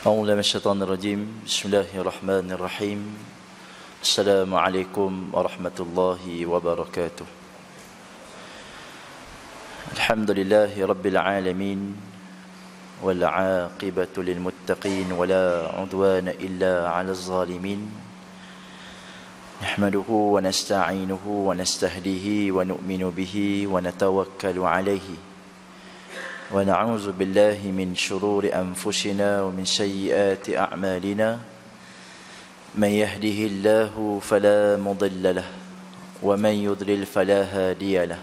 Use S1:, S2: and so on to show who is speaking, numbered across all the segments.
S1: أعوذ بالله من الشيطان الرجيم. بسم الله الرحمن الرحيم. السلام عليكم ورحمة الله وبركاته. الحمد لله رب العالمين والعاقبة للمتقين ولا عدوان إلا على الظالمين. نحمده ونستعينه ونستهديه ونؤمن به ونتوكل عليه ونعوذ بالله من شرور أنفسنا ومن سيئات أعمالنا. من يهده الله فلا مضل له ومن يضلل فلا هادي له.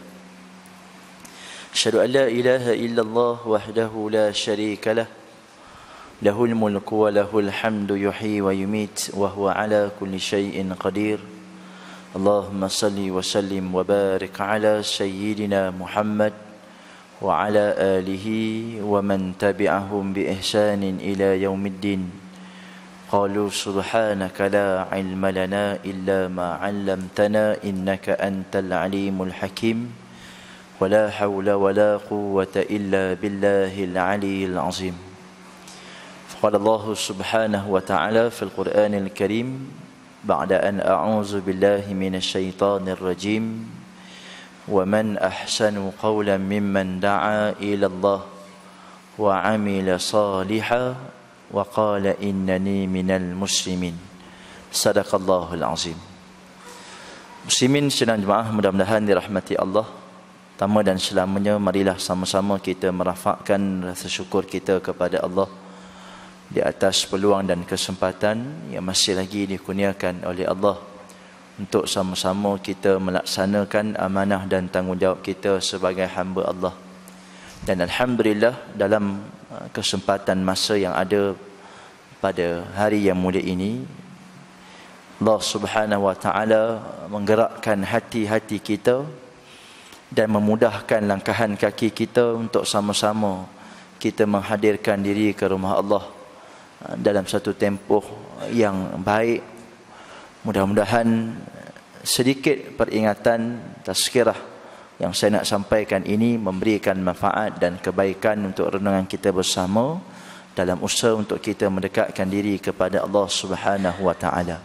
S1: أشهد أن لا إله إلا الله وحده لا شريك له. له الملك وله الحمد يحيي ويميت وهو على كل شيء قدير. اللهم صل وسلم وبارك على سيدنا محمد وعلى آله ومن تبعهم بإحسان إلى يوم الدين. قالوا سبحانك لا علم لنا إلا ما علمتنا إنك أنت العليم الحكيم. ولا حول ولا قوة إلا بالله العلي العظيم. قال الله سبحانه وتعالى في القرآن الكريم بعد أن أعوذ بالله من الشيطان الرجيم: ومن أحسن قولا ممن دعا إلى الله وعمل صالحا وقال إنني من المسلمين. صدق الله العظيم. Muslimin sidang jemaah mudah-mudahan dirahmati Allah. Pertama dan selamanya, marilah sama-sama kita merafakkan rasa syukur kita kepada Allah di atas peluang dan kesempatan yang masih lagi dikurniakan oleh Allah untuk sama-sama kita melaksanakan amanah dan tanggungjawab kita sebagai hamba Allah. Dan alhamdulillah, dalam kesempatan masa yang ada pada hari yang mulia ini, Allah Subhanahu wa taala menggerakkan hati-hati kita dan memudahkan langkahan kaki kita untuk sama-sama kita menghadirkan diri ke rumah Allah dalam satu tempoh yang baik. Mudah-mudahan sedikit peringatan, tazkirah yang saya nak sampaikan ini memberikan manfaat dan kebaikan untuk renungan kita bersama dalam usaha untuk kita mendekatkan diri kepada Allah Subhanahu wa taala.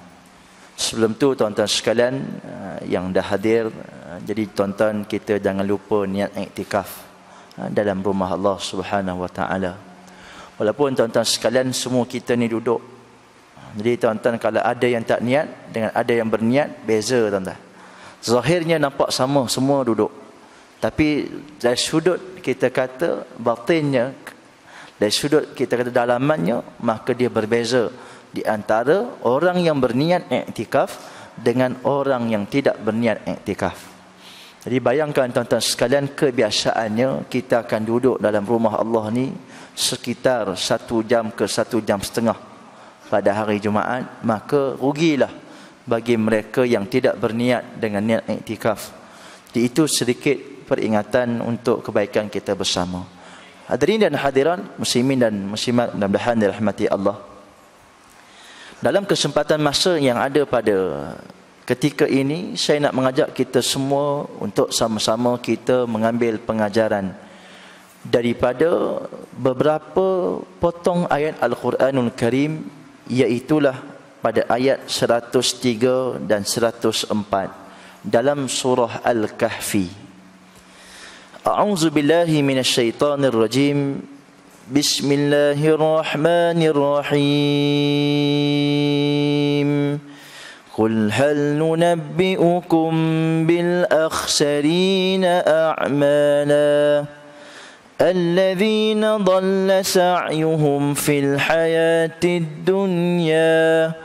S1: Sebelum tu tuan-tuan sekalian yang dah hadir, jadi tuan-tuan kita jangan lupa niat iktikaf dalam rumah Allah Subhanahu wa taala. Walaupun tuan-tuan sekalian semua kita ni duduk, jadi tuan-tuan kalau ada yang tak niat dengan ada yang berniat, beza tuan-tuan. Zahirnya nampak sama, semua duduk. Tapi dari sudut kita kata batinnya, dari sudut kita kata dalamannya, maka dia berbeza di antara orang yang berniat iktikaf dengan orang yang tidak berniat iktikaf. Jadi bayangkan tuan-tuan sekalian, kebiasaannya kita akan duduk dalam rumah Allah ni sekitar 1 jam ke 1 jam setengah pada hari Jumaat, maka rugilah bagi mereka yang tidak berniat dengan niat iktikaf. Jadi itu sedikit peringatan untuk kebaikan kita bersama. Hadirin dan hadirat, muslimin dan muslimat mudah-mudahan dirahmati Allah. Dalam kesempatan masa yang ada pada ketika ini, saya nak mengajak kita semua untuk sama-sama kita mengambil pengajaran daripada beberapa potong ayat Al-Quranul Karim, iaitulah pada ayat 103 dan 104 dalam surah Al-Kahfi. A'udzu billahi minasyaitonir rajim. Bismillahirrahmanirrahim. Qul hal nunabbi'ukum bil akhsarina a'mala الذين ضل سعيهم في الحياة الدنيا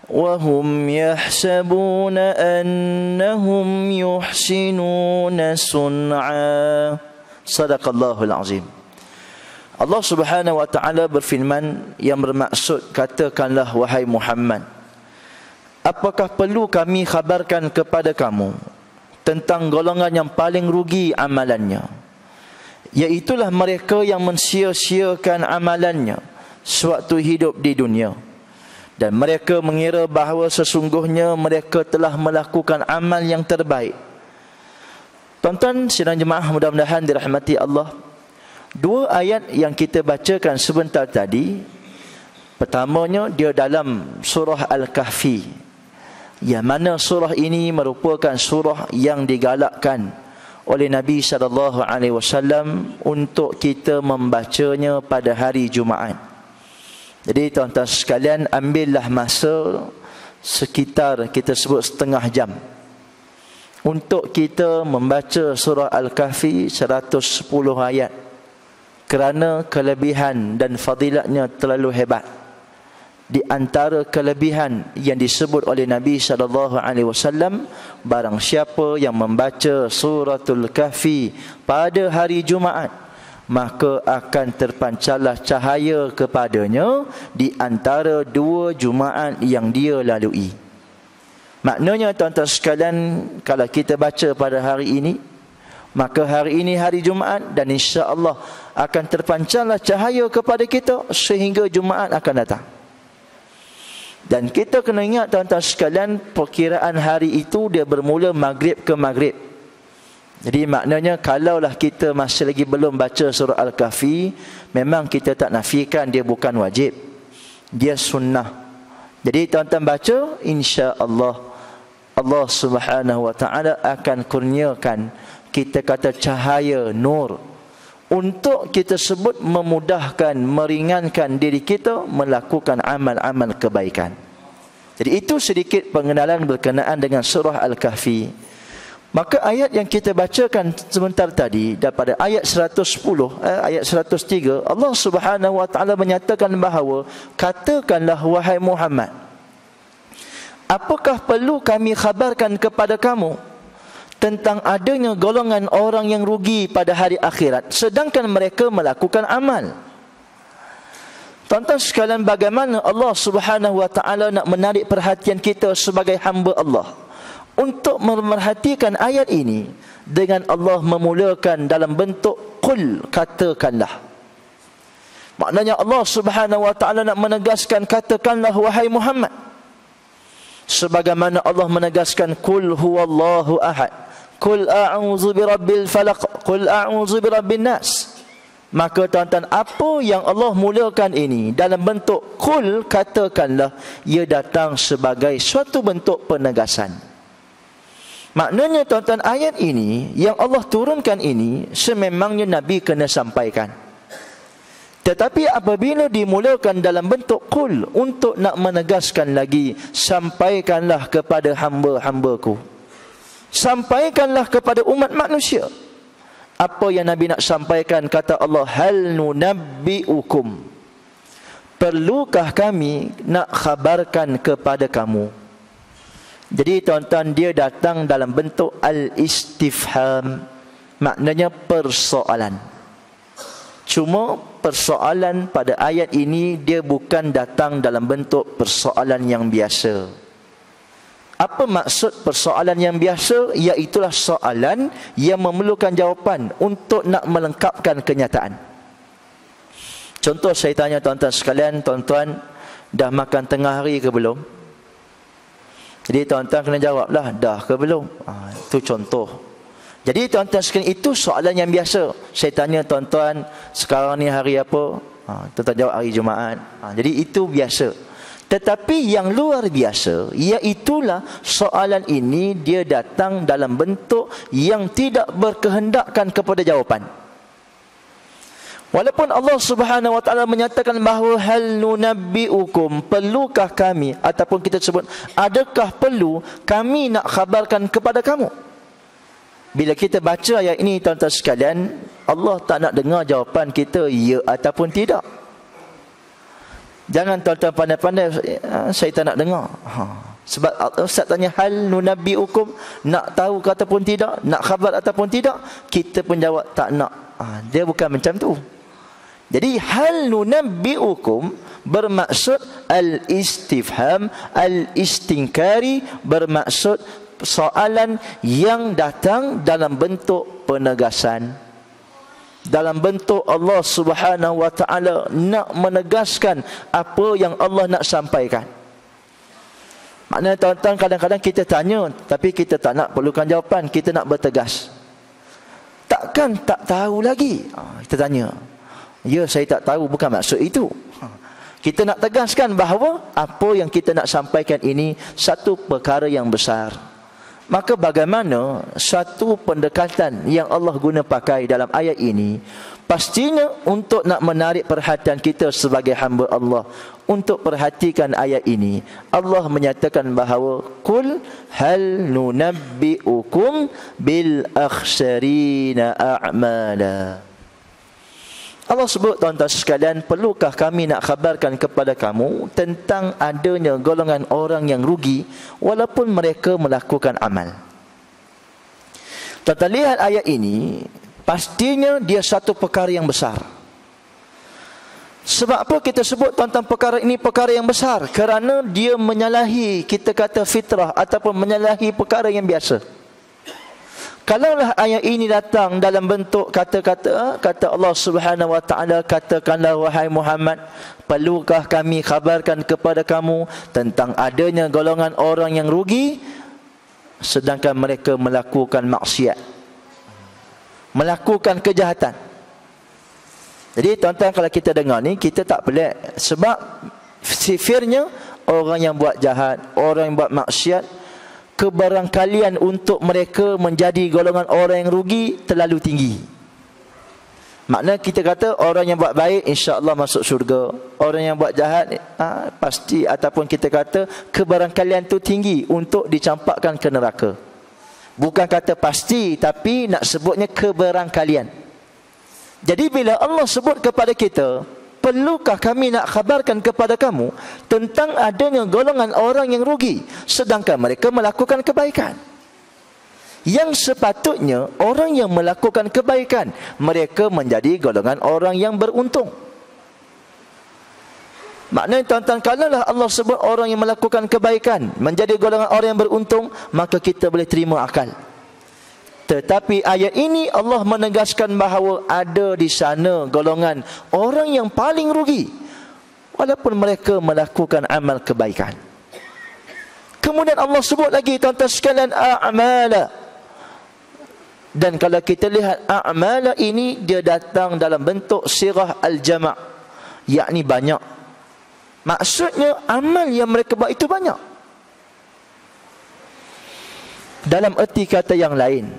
S1: وهم يحسبون أنهم يحسنون صنعا. صدق الله العظيم. Allah Subhanahu wa taala berfirman yang bermaksud, katakanlah wahai Muhammad, apakah perlu kami khabarkan kepada kamu tentang golongan yang paling rugi amalannya, iaitulah mereka yang mensia-siakan amalannya sewaktu hidup di dunia, dan mereka mengira bahawa sesungguhnya mereka telah melakukan amal yang terbaik. Tuan-tuan sidang jemaah mudah-mudahan dirahmati Allah, dua ayat yang kita bacakan sebentar tadi Pertamanya dia dalam surah Al-Kahfi, yang mana surah ini merupakan surah yang digalakkan oleh Nabi SAW untuk kita membacanya pada hari Jumaat. Jadi tuan-tuan sekalian, ambillah masa sekitar kita sebut setengah jam untuk kita membaca surah Al-Kahfi 110 ayat, kerana kelebihan dan fadilatnya terlalu hebat. Di antara kelebihan yang disebut oleh Nabi SAW, barang siapa yang membaca suratul Kahfi pada hari Jumaat, maka akan terpancarlah cahaya kepadanya di antara 2 Jumaat yang dia lalui. Maknanya tuan-tuan sekalian, kalau kita baca pada hari ini, maka hari ini hari Jumaat, dan insya-Allah akan terpancarlah cahaya kepada kita sehingga Jumaat akan datang. Dan kita kena ingat tuan-tuan sekalian, perkiraan hari itu dia bermula maghrib ke maghrib. Jadi maknanya kalaulah kita masih lagi belum baca surah Al-Kahfi, memang kita tak nafikan dia bukan wajib, dia sunnah. Jadi tuan-tuan baca, insya-Allah Allah Subhanahu wa taala akan kurniakan kita kata cahaya nur untuk kita sebut memudahkan, meringankan diri kita melakukan amal-amal kebaikan. Jadi itu sedikit pengenalan berkenaan dengan surah Al-Kahfi. Maka ayat yang kita bacakan sebentar tadi, daripada ayat 110, ayat 103, Allah Subhanahu wa taala menyatakan bahawa, katakanlah wahai Muhammad, apakah perlu kami khabarkan kepada kamu tentang adanya golongan orang yang rugi pada hari akhirat, sedangkan mereka melakukan amal. Tuan-tuan sekalian, bagaimana Allah Subhanahu wa taala nak menarik perhatian kita sebagai hamba Allah untuk memerhatikan ayat ini dengan Allah memulakan dalam bentuk qul, katakanlah. Maknanya Allah Subhanahu wa taala nak menegaskan, katakanlah wahai Muhammad, sebagaimana Allah menegaskan qul huwallahu ahad, qul a'udzu birabbil falaq, qul a'udzu birabbin nas. Maka tuan-tuan, apa yang Allah mulakan ini dalam bentuk qul, katakanlah, ia datang sebagai suatu bentuk penegasan. Maknanya tuan-tuan, ayat ini yang Allah turunkan ini sememangnya Nabi kena sampaikan. Tetapi apabila dimulakan dalam bentuk qul untuk nak menegaskan lagi, sampaikanlah kepada hamba-hambaku, sampaikanlah kepada umat manusia. Apa yang Nabi nak sampaikan? Kata Allah, hal nunabbi'ukum, perlukah kami nak khabarkan kepada kamu? Jadi tuan-tuan, dia datang dalam bentuk al-istifham, maknanya persoalan. Cuma persoalan pada ayat ini dia bukan datang dalam bentuk persoalan yang biasa. Apa maksud persoalan yang biasa? Iaitulah soalan yang memerlukan jawapan untuk nak melengkapkan kenyataan. Contoh saya tanya tuan-tuan sekalian, tuan-tuan dah makan tengah hari ke belum? Jadi tuan-tuan kena jawablah, dah ke belum? Itu contoh. Jadi tuan-tuan sekalian, itu soalan yang biasa. Saya tanya tuan-tuan, sekarang ni hari apa? Tuan-tuan jawab hari Jumaat. Jadi itu biasa. Tetapi yang luar biasa, iaitulah soalan ini dia datang dalam bentuk yang tidak berkehendakkan kepada jawapan. Walaupun Allah Subhanahu wa taala menyatakan bahawa hal nunabbi'ukum, perlukah kami, ataupun kita sebut adakah perlu kami nak khabarkan kepada kamu. Bila kita baca ayat ini tuan-tuan sekalian, Allah tak nak dengar jawapan kita ya ataupun tidak. Jangan tuan-tuan pandai-pandai, saya tak nak dengar. Sebab Ustaz tanya hal nunabbi'ukum, nak tahu ataupun tidak, nak khabar ataupun tidak, kita pun jawab tak nak. Dia bukan macam tu. Jadi hal nunabbi'ukum bermaksud al-istifham, al-istinkari, bermaksud soalan yang datang dalam bentuk penegasan, dalam bentuk Allah Subhanahu wa taala nak menegaskan apa yang Allah nak sampaikan. Maknanya tuan-tuan, kadang-kadang kita tanya tapi kita tak nak perlukan jawapan, kita nak bertegas. Takkan tak tahu lagi? Kita tanya. Ya, saya tak tahu, bukan maksud itu. Kita nak tegaskan bahawa apa yang kita nak sampaikan ini satu perkara yang besar. Maka bagaimana satu pendekatan yang Allah guna pakai dalam ayat ini, pastinya untuk nak menarik perhatian kita sebagai hamba Allah untuk perhatikan ayat ini. Allah menyatakan bahawa qul hal nunabbi'ukum bil akhsarina a'mala. Allah sebut, tuan-tuan sekalian, perlukah kami nak khabarkan kepada kamu tentang adanya golongan orang yang rugi walaupun mereka melakukan amal. Tuan-tuan lihat ayat ini, pastinya dia satu perkara yang besar. Sebab apa kita sebut, tuan-tuan, perkara ini perkara yang besar? Kerana dia menyalahi, kita kata, fitrah ataupun menyalahi perkara yang biasa. Kalaulah ayat ini datang dalam bentuk kata-kata, kata Allah Subhanahu wa taala, katakanlah wahai Muhammad, perlukah kami khabarkan kepada kamu tentang adanya golongan orang yang rugi sedangkan mereka melakukan maksiat, melakukan kejahatan. Jadi tuan-tuan, kalau kita dengar ni, kita tak pelik. Sebab sifirnya orang yang buat jahat, orang yang buat maksiat, kebarangkalian untuk mereka menjadi golongan orang yang rugi terlalu tinggi. Makna kita kata orang yang buat baik insya-Allah masuk syurga, orang yang buat jahat pasti, ataupun kita kata kebarangkalian tu tinggi untuk dicampakkan ke neraka. Bukan kata pasti, tapi nak sebutnya kebarangkalian. Jadi bila Allah sebut kepada kita, perlukah kami nak khabarkan kepada kamu tentang adanya golongan orang yang rugi sedangkan mereka melakukan kebaikan? Yang sepatutnya orang yang melakukan kebaikan, mereka menjadi golongan orang yang beruntung. Maknanya tuan-tuan, kalaulah Allah sebut orang yang melakukan kebaikan menjadi golongan orang yang beruntung, maka kita boleh terima akal. Tetapi ayat ini Allah menegaskan bahawa ada di sana golongan orang yang paling rugi walaupun mereka melakukan amal kebaikan. Kemudian Allah sebut lagi, tuan-tuan sekalian, a'mala. Dan kalau kita lihat a'mala ini, dia datang dalam bentuk sirah al-jama', yakni banyak. Maksudnya amal yang mereka buat itu banyak. Dalam erti kata yang lain,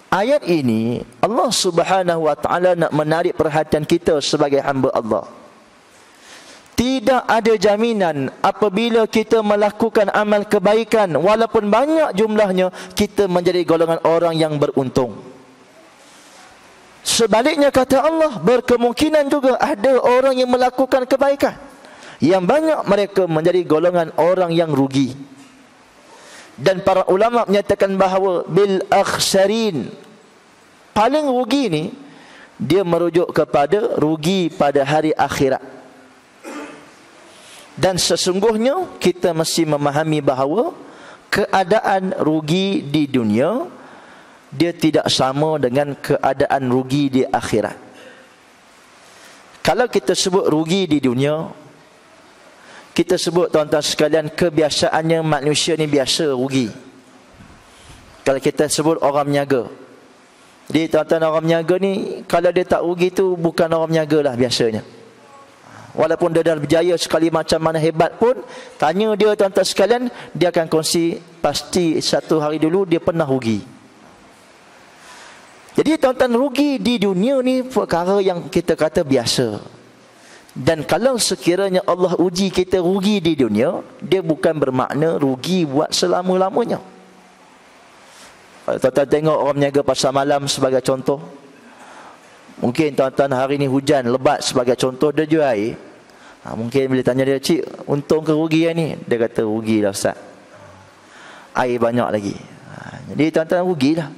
S1: ayat ini Allah Subhanahu wa taala nak menarik perhatian kita sebagai hamba Allah. Tidak ada jaminan apabila kita melakukan amal kebaikan walaupun banyak jumlahnya, kita menjadi golongan orang yang beruntung. Sebaliknya kata Allah, berkemungkinan juga ada orang yang melakukan kebaikan yang banyak, mereka menjadi golongan orang yang rugi. Dan para ulama menyatakan bahawa bil akhsarin, paling rugi ni dia merujuk kepada rugi pada hari akhirat. Dan sesungguhnya kita mesti memahami bahawa keadaan rugi di dunia dia tidak sama dengan keadaan rugi di akhirat. Kalau kita sebut rugi di dunia, kita sebut, tuan-tuan sekalian, kebiasaannya manusia ni biasa rugi. Kalau kita sebut orang meniaga, jadi tuan-tuan, orang meniaga ni kalau dia tak rugi tu bukan orang meniaga lah biasanya. Walaupun dia dah berjaya sekali macam mana hebat pun, tanya dia, tuan-tuan sekalian, dia akan kongsi pasti satu hari dulu dia pernah rugi. Jadi tuan-tuan, rugi di dunia ni perkara yang kita kata biasa. Dan kalau sekiranya Allah uji kita rugi di dunia, dia bukan bermakna rugi buat selama-lamanya. Tuan-tuan tengok orang meniaga pasar malam sebagai contoh. Mungkin tuan-tuan hari ni hujan lebat sebagai contoh, dia jual air. Mungkin bila tanya dia, cik, untung ke rugi hari ni? Dia kata, rugi lah Ustaz, air banyak lagi. Jadi tuan-tuan, rugilah.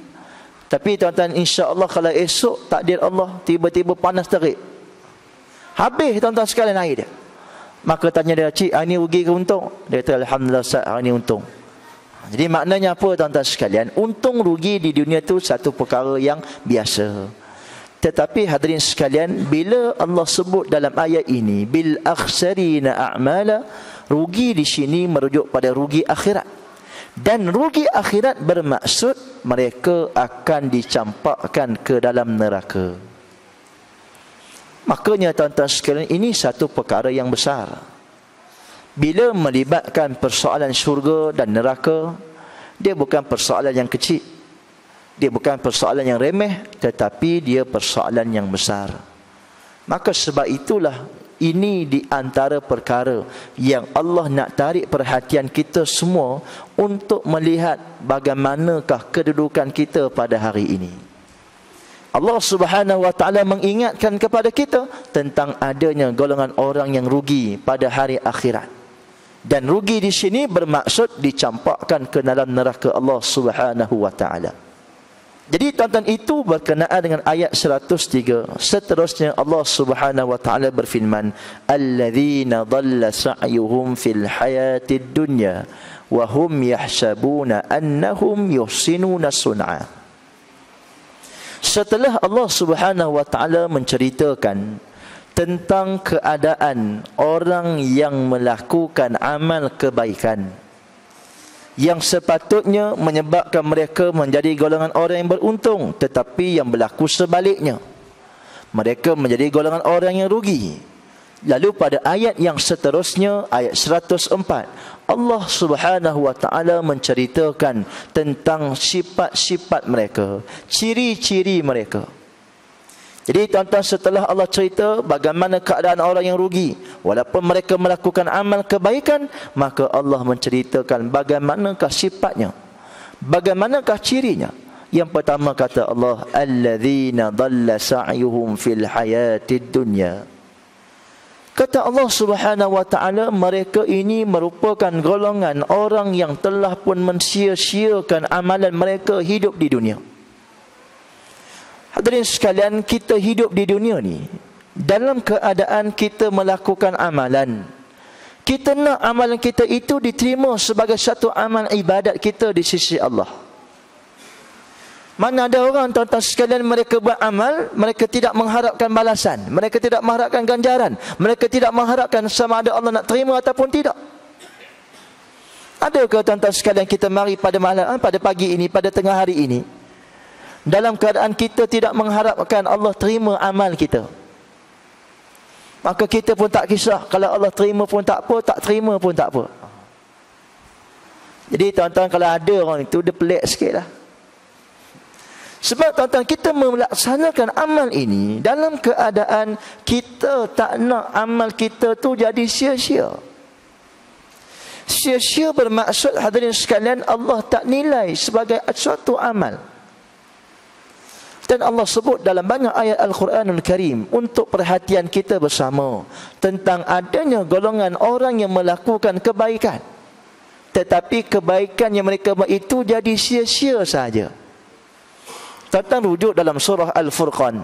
S1: Tapi tuan-tuan, insya-Allah kalau esok takdir Allah tiba-tiba panas terik, habis tuan-tuan sekalian air dia. Maka tanya dia, cik, hari ni rugi ke untung? Dia kata, alhamdulillah Ustaz, hari ni untung. Jadi maknanya apa, tuan-tuan sekalian? Untung rugi di dunia tu satu perkara yang biasa. Tetapi hadirin sekalian, bila Allah sebut dalam ayat ini bil akhsarina a'mala, rugi di sini merujuk pada rugi akhirat. Dan rugi akhirat bermaksud mereka akan dicampakkan ke dalam neraka. Makanya tuan-tuan sekalian, ini satu perkara yang besar. Bila melibatkan persoalan syurga dan neraka, dia bukan persoalan yang kecil, dia bukan persoalan yang remeh, tetapi dia persoalan yang besar. Maka sebab itulah, ini di antara perkara yang Allah nak tarik perhatian kita semua untuk melihat bagaimanakah kedudukan kita pada hari ini. Allah Subhanahu wa ta'ala mengingatkan kepada kita tentang adanya golongan orang yang rugi pada hari akhirat. Dan rugi di sini bermaksud dicampakkan ke dalam neraka Allah Subhanahu wa ta'ala. Jadi tuan-tuan, itu berkenaan dengan ayat 103. Seterusnya Allah Subhanahu wa ta'ala berfirman, alladzina dhalla sa'yuhum fil hayatid dunya wa hum yahsabuna annahum yuhsinuna sun'a. Setelah Allah Subhanahu wa ta'ala menceritakan tentang keadaan orang yang melakukan amal kebaikan yang sepatutnya menyebabkan mereka menjadi golongan orang yang beruntung, tetapi yang berlaku sebaliknya, mereka menjadi golongan orang yang rugi. Lalu pada ayat yang seterusnya, ayat 104, Allah Subhanahu wa ta'ala menceritakan tentang sifat-sifat mereka, ciri-ciri mereka. Jadi tuan-tuan, setelah Allah cerita bagaimana keadaan orang yang rugi walaupun mereka melakukan amal kebaikan, maka Allah menceritakan bagaimanakah sifatnya, bagaimanakah cirinya. Yang pertama kata Allah, alladzina dhalla sa'yuhum fil hayatid dunya. Kata Allah Subhanahu wa ta'ala, mereka ini merupakan golongan orang yang telah pun mensia-siakan amalan mereka hidup di dunia. Hadirin sekalian, kita hidup di dunia ni dalam keadaan kita melakukan amalan. Kita nak amalan kita itu diterima sebagai satu amal ibadat kita di sisi Allah. Mana ada orang tuan-tuan sekalian, mereka buat amal, mereka tidak mengharapkan balasan, mereka tidak mengharapkan ganjaran, mereka tidak mengharapkan sama ada Allah nak terima ataupun tidak. Adakah tuan-tuan sekalian kita mari pada malam, pada pagi ini, pada tengah hari ini, dalam keadaan kita tidak mengharapkan Allah terima amal kita? Maka kita pun tak kisah, kalau Allah terima pun tak apa, tak terima pun tak apa. Jadi tuan-tuan, kalau ada orang itu, dia pelik sikit lah. Sebab tuan-tuan, kita melaksanakan amal ini dalam keadaan kita tak nak amal kita tu jadi sia-sia. Sia-sia bermaksud, hadirin sekalian, Allah tak nilai sebagai suatu amal. Dan Allah sebut dalam banyak ayat Al-Quranul Karim untuk perhatian kita bersama tentang adanya golongan orang yang melakukan kebaikan, tetapi kebaikan yang mereka buat itu jadi sia-sia saja. Tentang rujuk dalam surah Al-Furqan,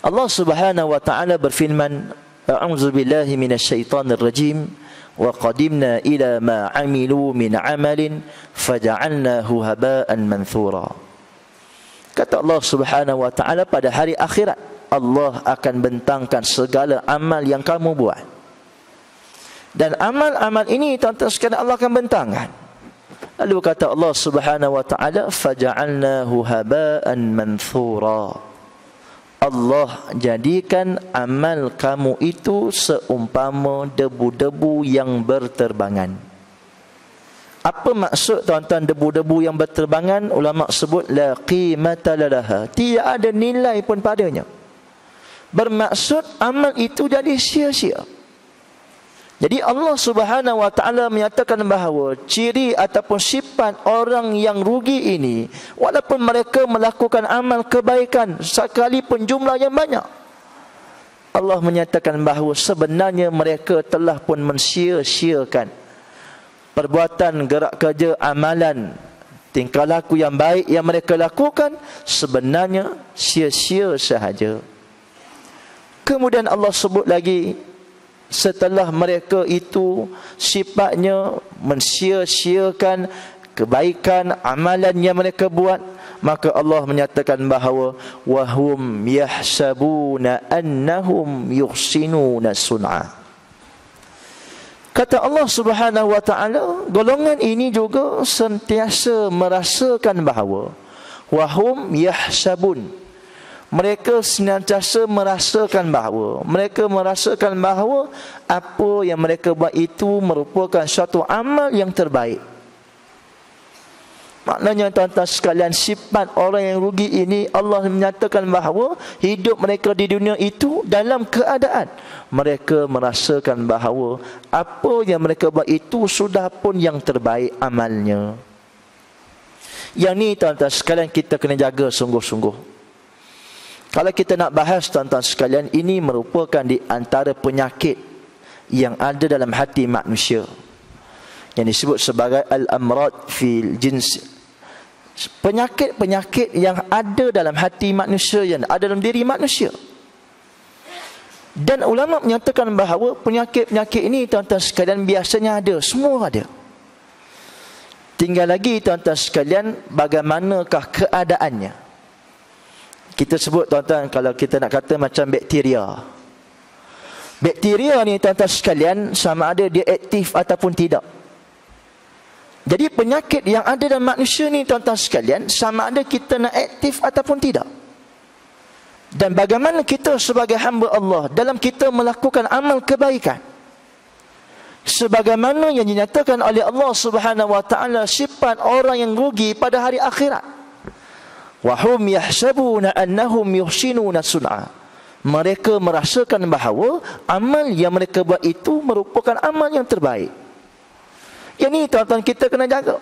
S1: Allah Subhanahu wa ta'ala berfirman, a'udzu billahi minasyaitonir rajim, wa qadimna ila ma 'amilu min 'amalin faja'alnahu haba'an manthura. Kata Allah Subhanahu wa ta'ala, pada hari akhirat Allah akan bentangkan segala amal yang kamu buat. Dan amal-amal ini tuan-tuan sekalian, Allah akan bentangkan. Lalu kata Allah Subhanahu wa ta'ala, faja'alnahu haba'an manthura. Allah jadikan amal kamu itu seumpama debu-debu yang berterbangan. Apa maksud tuan-tuan debu-debu yang berterbangan? Ulama sebut la qimata laha, tidak ada nilai pun padanya. Bermaksud amal itu jadi sia-sia. Jadi Allah Subhanahu wa ta'ala menyatakan bahawa ciri ataupun sifat orang yang rugi ini, walaupun mereka melakukan amal kebaikan sekalipun jumlah yang banyak, Allah menyatakan bahawa sebenarnya mereka telah pun mensia-siakan perbuatan, gerak kerja, amalan, tingkah laku yang baik yang mereka lakukan, sebenarnya sia-sia sahaja. Kemudian Allah sebut lagi, setelah mereka itu sifatnya mensia-siakan kebaikan amalan yang mereka buat, maka Allah menyatakan bahawa wahum yahsabuna annahum yuhsinuna sun'a. Kata Allah Subhanahu wa ta'ala, golongan ini juga sentiasa merasakan bahawa wahum yahsabun, mereka senantiasa merasakan bahawa apa yang mereka buat itu merupakan suatu amal yang terbaik. Maknanya tuan-tuan sekalian, sifat orang yang rugi ini Allah menyatakan bahawa hidup mereka di dunia itu dalam keadaan mereka merasakan bahawa apa yang mereka buat itu sudah pun yang terbaik amalnya. Yang ni tuan-tuan sekalian kita kena jaga sungguh-sungguh. Kalau kita nak bahas tuan-tuan sekalian, ini merupakan di antara penyakit yang ada dalam hati manusia, yang disebut sebagai al-amrad fil jins. Penyakit-penyakit yang ada dalam hati manusia, yang ada dalam diri manusia. Dan ulama menyatakan bahawa penyakit-penyakit ini tuan-tuan sekalian biasanya ada, semua ada. Tinggal lagi tuan-tuan sekalian bagaimanakah keadaannya. Kita sebut tuan-tuan, kalau kita nak kata macam bakteria. Bakteria ni tuan-tuan sekalian sama ada dia aktif ataupun tidak. Jadi penyakit yang ada dalam manusia ni tuan-tuan sekalian sama ada kita nak aktif ataupun tidak. Dan bagaimana kita sebagai hamba Allah dalam kita melakukan amal kebaikan, sebagaimana yang dinyatakan oleh Allah Subhanahu wa taala sifat orang yang rugi pada hari akhirat. Wa hum yahsabuna annahum yuhsinuna sun'a. Mereka merasakan bahawa amal yang mereka buat itu merupakan amal yang terbaik. Yang ni tuan-tuan kita kena jaga.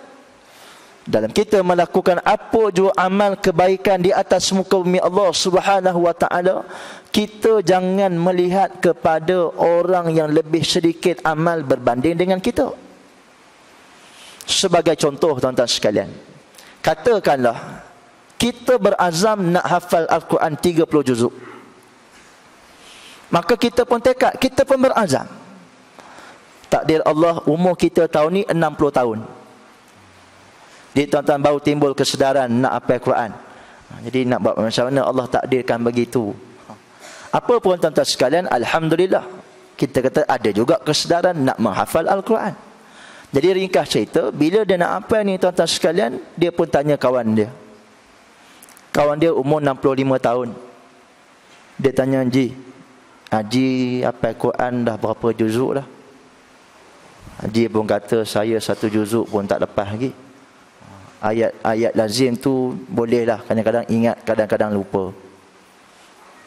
S1: Dalam kita melakukan apa jua amal kebaikan di atas muka bumi Allah Subhanahu wa taala, kita jangan melihat kepada orang yang lebih sedikit amal berbanding dengan kita. Sebagai contoh tuan-tuan sekalian, katakanlah kita berazam nak hafal Al-Quran 30 juzuk. Maka kita pun tekad, kita pun berazam. Takdir Allah umur kita tahun ni 60 tahun. Jadi tuan-tuan baru timbul kesedaran nak hafal Quran. Jadi nak buat macam mana Allah takdirkan begitu. Apa pun tuan-tuan sekalian, alhamdulillah kita kata ada juga kesedaran nak menghafal Al-Quran. Jadi ringkas cerita, bila dia nak hafal ni tuan-tuan sekalian, dia pun tanya kawan dia. Kawan dia umur 65 tahun. Dia tanya, Haji hafal Quran dah berapa juzuk dah? Haji pun kata, saya 1 juzuk pun tak lepas lagi. Ayat-ayat lazim tu bolehlah kadang-kadang ingat, kadang-kadang lupa.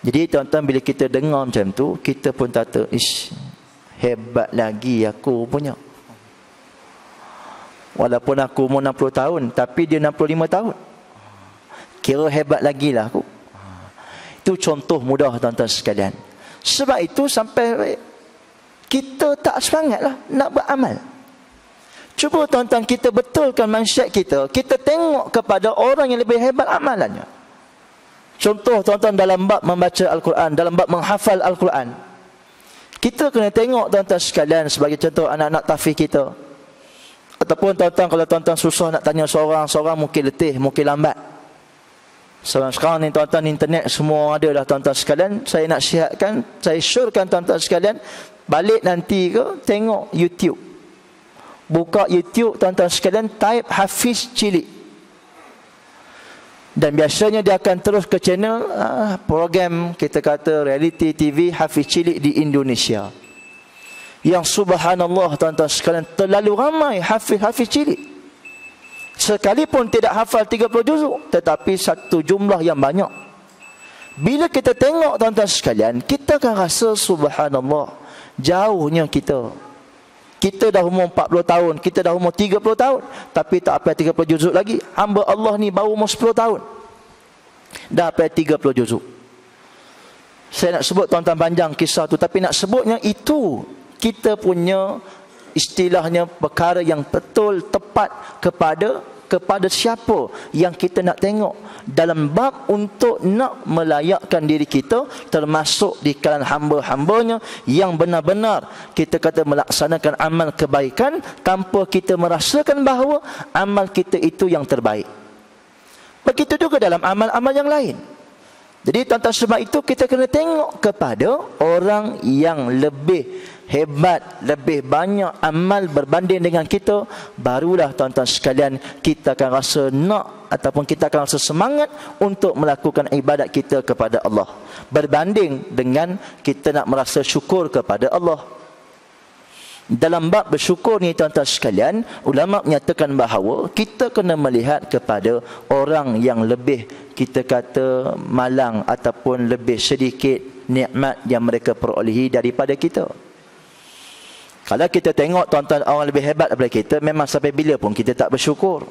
S1: Jadi tuan-tuan bila kita dengar macam tu, kita pun kata, ish, hebat lagi aku punya. Walaupun aku umur 60 tahun, tapi dia 65 tahun. Kira hebat lagi lah aku. Itu contoh mudah tuan-tuan sekalian. Sebab itu sampai kita tak semangat lah nak beramal. Cuba tuan-tuan kita betulkan mindset kita. Kita tengok kepada orang yang lebih hebat amalannya. Contoh tuan-tuan dalam bab membaca Al-Quran, dalam bab menghafal Al-Quran, kita kena tengok tuan-tuan sekalian sebagai contoh anak-anak tahfiz kita. Ataupun tuan-tuan kalau tuan-tuan susah nak tanya seorang mungkin letih, mungkin lambat. Sekarang ni tuan-tuan internet semua ada dah tuan-tuan sekalian. Saya nak sihatkan, saya syorkan tuan-tuan sekalian, balik nanti ke tengok YouTube. Buka YouTube tuan-tuan sekalian, type Hafiz Cilik. Dan biasanya dia akan terus ke channel program kita kata reality TV Hafiz Cilik di Indonesia. Yang subhanallah tuan-tuan sekalian, terlalu ramai Hafiz Cilik. Sekalipun tidak hafal 30 juzuk, tetapi satu jumlah yang banyak. Bila kita tengok tuan-tuan sekalian, kita akan rasa subhanallah, jauhnya kita. Kita dah umur 40 tahun, kita dah umur 30 tahun, tapi tak hafal 30 juzuk lagi. Hamba Allah ni baru umur 10 tahun, dah hafal 30 juzuk. Saya nak sebut tuan-tuan panjang kisah tu, tapi nak sebutnya itu kita punya istilahnya perkara yang betul tepat kepada siapa yang kita nak tengok dalam bab untuk nak melayakkan diri kita termasuk di kalangan hamba-hambanya yang benar-benar kita kata melaksanakan amal kebaikan tanpa kita merasakan bahawa amal kita itu yang terbaik. Begitu juga dalam amal-amal yang lain. Jadi tuan-tuan, sebab itu kita kena tengok kepada orang yang lebih hebat, lebih banyak amal berbanding dengan kita, barulah tuan-tuan sekalian kita akan rasa nak ataupun kita akan rasa semangat untuk melakukan ibadat kita kepada Allah, berbanding dengan kita nak merasa syukur kepada Allah. Dalam bab bersyukur ni tuan-tuan sekalian, ulama menyatakan bahawa kita kena melihat kepada orang yang lebih, kita kata, malang ataupun lebih sedikit nikmat yang mereka perolehi daripada kita. Kalau kita tengok tuan-tuan orang lebih hebat daripada kita, memang sampai bila pun kita tak bersyukur.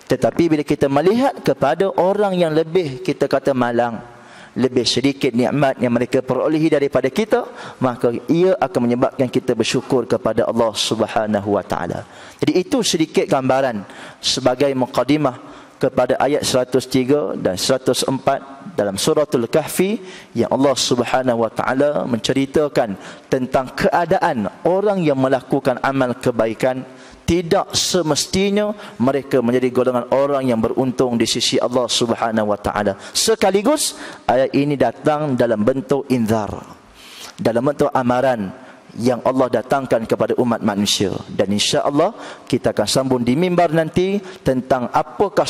S1: Tetapi bila kita melihat kepada orang yang lebih, kita kata, malang, lebih sedikit nikmat yang mereka perolehi daripada kita, maka ia akan menyebabkan kita bersyukur kepada Allah Subhanahu wa taala. Jadi itu sedikit gambaran sebagai mukadimah kepada ayat 103 dan 104 dalam suratul Kahfi, yang Allah Subhanahu wa taala menceritakan tentang keadaan orang yang melakukan amal kebaikan. Tidak semestinya mereka menjadi golongan orang yang beruntung di sisi Allah Subhanahu wa taala. Sekaligus ayat ini datang dalam bentuk inzar, dalam bentuk amaran yang Allah datangkan kepada umat manusia. Dan insya-Allah kita akan sambung di mimbar nanti tentang apakah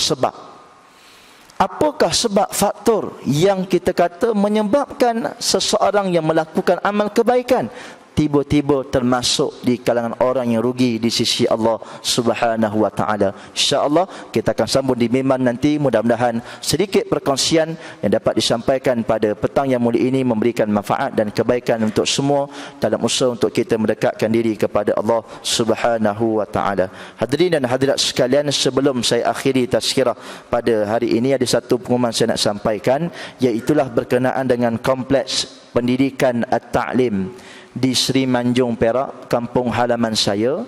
S1: sebab faktor yang kita kata menyebabkan seseorang yang melakukan amal kebaikan tiba-tiba termasuk di kalangan orang yang rugi di sisi Allah Subhanahu wa taala. Insya-Allah kita akan sambung di mimbar nanti. Mudah-mudahan sedikit perkongsian yang dapat disampaikan pada petang yang mulia ini memberikan manfaat dan kebaikan untuk semua dalam usaha untuk kita mendekatkan diri kepada Allah Subhanahu wa taala. Hadirin dan hadirat sekalian, sebelum saya akhiri tazkirah pada hari ini, ada satu pengumuman saya nak sampaikan, iaitu berkenaan dengan kompleks pendidikan At-Ta'lim di Seri Manjung, Perak, kampung halaman saya.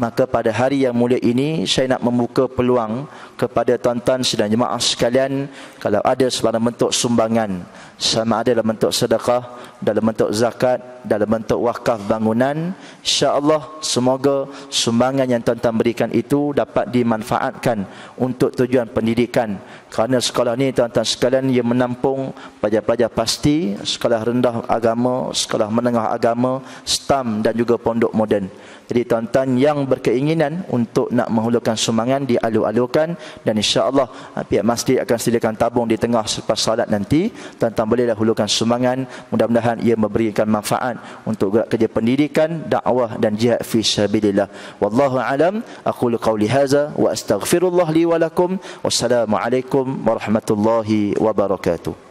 S1: Maka pada hari yang mulia ini saya nak membuka peluang kepada tuan-tuan dan jemaah sekalian, kalau ada sebarang bentuk sumbangan, sama ada dalam bentuk sedekah, dalam bentuk zakat, dalam bentuk wakaf bangunan, insya-Allah semoga sumbangan yang tuan-tuan berikan itu dapat dimanfaatkan untuk tujuan pendidikan. Kerana sekolah ni tuan-tuan sekalian, ia menampung pelajar-pelajar pasti, sekolah rendah agama, sekolah menengah agama, STAM dan juga pondok moden. Jadi tuan-tuan yang berkeinginan untuk nak menghulurkan sumbangan, dialu-alukan, dan insya-Allah pihak masjid akan sediakan tabung di tengah selepas salat nanti. Tuan-tuan bolehlah hulurkan sumbangan, mudah-mudahan ia memberikan manfaat untuk gerak kerja pendidikan, dakwah dan jihad fi sabilillah. Wallahu alam, aqulu qauli hadza wa astaghfirullah li wa lakum. Wassalamualaikum warahmatullahi wabarakatuh.